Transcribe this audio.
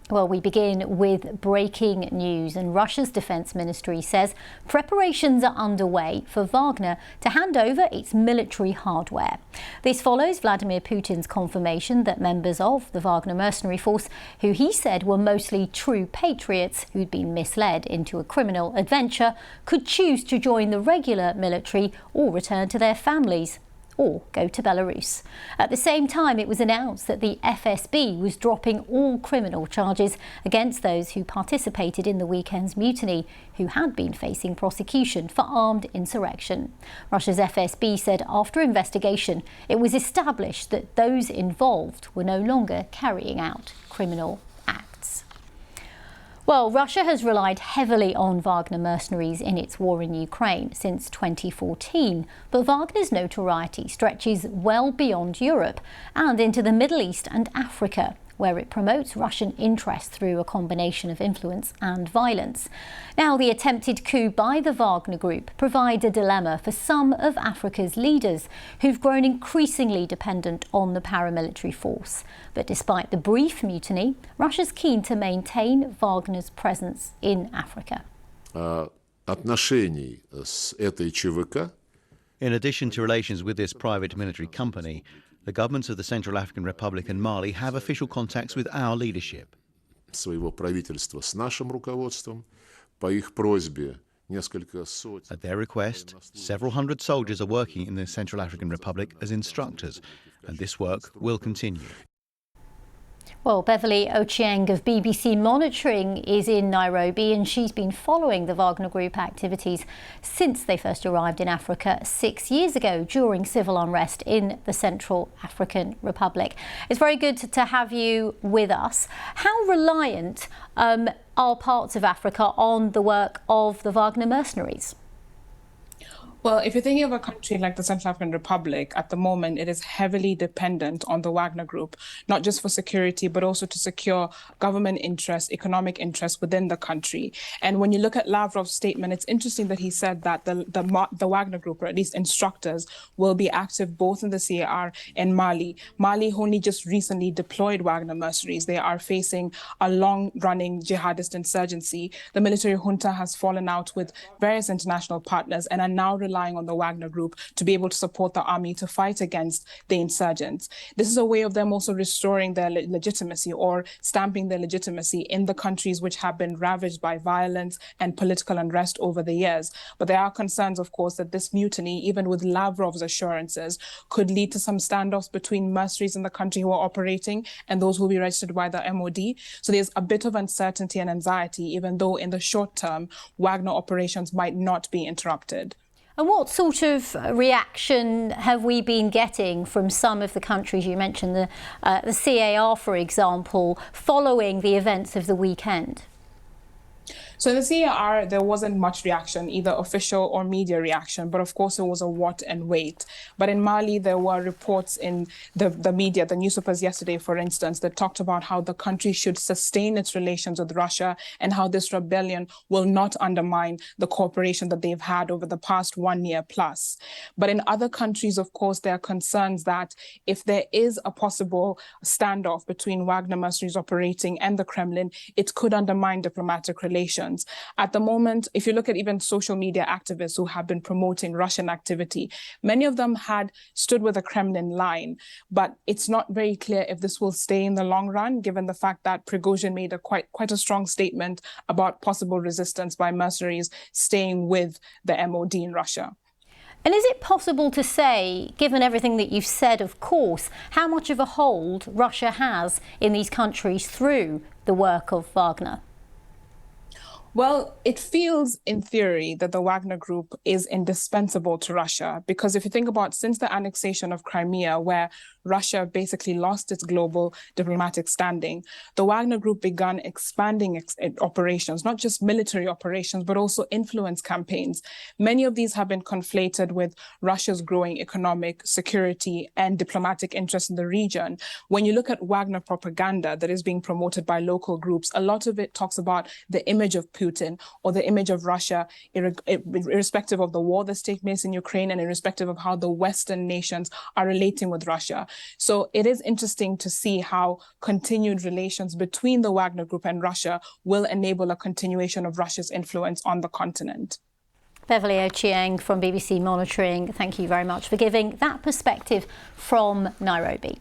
Well, we begin with breaking news, and Russia's defense ministry says preparations are underway for Wagner to hand over its military hardware. This follows Vladimir Putin's confirmation that members of the Wagner mercenary force, who he said were mostly true patriots who'd been misled into a criminal adventure, could choose to join the regular military or return to their families, or go to Belarus. At the same time, it was announced that the FSB was dropping all criminal charges against those who participated in the weekend's mutiny, who had been facing prosecution for armed insurrection. Russia's FSB said after investigation, it was established that those involved were no longer carrying out criminal acts. Well, Russia has relied heavily on Wagner mercenaries in its war in Ukraine since 2014, but Wagner's notoriety stretches well beyond Europe and into the Middle East and Africa, where it promotes Russian interests through a combination of influence and violence. Now, the attempted coup by the Wagner Group provides a dilemma for some of Africa's leaders who've grown increasingly dependent on the paramilitary force. But despite the brief mutiny, Russia's keen to maintain Wagner's presence in Africa. In addition to relations with this private military company, the governments of the Central African Republic and Mali have official contacts with our leadership. At their request, several hundred soldiers are working in the Central African Republic as instructors, and this work will continue. Well, Beverly Ochieng of BBC Monitoring is in Nairobi, and she's been following the Wagner Group activities since they first arrived in Africa 6 years ago during civil unrest in the Central African Republic. It's very good to have you with us. How reliant are parts of Africa on the work of the Wagner mercenaries? Well, if you're thinking of a country like the Central African Republic, at the moment, it is heavily dependent on the Wagner Group, not just for security, but also to secure government interests, economic interests within the country. And when you look at Lavrov's statement, it's interesting that he said that the Wagner Group, or at least instructors, will be active both in the CAR and Mali. Mali only just recently deployed Wagner mercenaries. They are facing a long-running jihadist insurgency. The military junta has fallen out with various international partners and are now relying on the Wagner Group to be able to support the army to fight against the insurgents. This is a way of them also restoring their legitimacy, or stamping their legitimacy in the countries which have been ravaged by violence and political unrest over the years. But there are concerns, of course, that this mutiny, even with Lavrov's assurances, could lead to some standoffs between mercenaries in the country who are operating and those who will be registered by the MOD. So there's a bit of uncertainty and anxiety, even though in the short term, Wagner operations might not be interrupted. And what sort of reaction have we been getting from some of the countries you mentioned, the CAR, for example, following the events of the weekend? So in the CAR, there wasn't much reaction, either official or media reaction, but of course it was a watch and wait. But in Mali, there were reports in the media, the newspapers yesterday, for instance, that talked about how the country should sustain its relations with Russia and how this rebellion will not undermine the cooperation that they've had over the past 1 year plus. But in other countries, of course, there are concerns that if there is a possible standoff between Wagner mercenaries operating and the Kremlin, it could undermine diplomatic relations. At the moment, if you look at even social media activists who have been promoting Russian activity, many of them had stood with the Kremlin line, but it's not very clear if this will stay in the long run, given the fact that Prigozhin made a quite a strong statement about possible resistance by mercenaries staying with the MOD in Russia. And is it possible to say, given everything that you've said, of course, how much of a hold Russia has in these countries through the work of Wagner? Well, it feels in theory that the Wagner Group is indispensable to Russia, because if you think about since the annexation of Crimea, where Russia basically lost its global diplomatic standing, the Wagner Group began expanding operations, not just military operations, but also influence campaigns. Many of these have been conflated with Russia's growing economic, security, and diplomatic interests in the region. When you look at Wagner propaganda that is being promoted by local groups, a lot of it talks about the image of Putin or the image of Russia, irrespective of the war that's taking place in Ukraine and irrespective of how the Western nations are relating with Russia. So it is interesting to see how continued relations between the Wagner Group and Russia will enable a continuation of Russia's influence on the continent. Beverly Ochieng from BBC Monitoring, thank you very much for giving that perspective from Nairobi.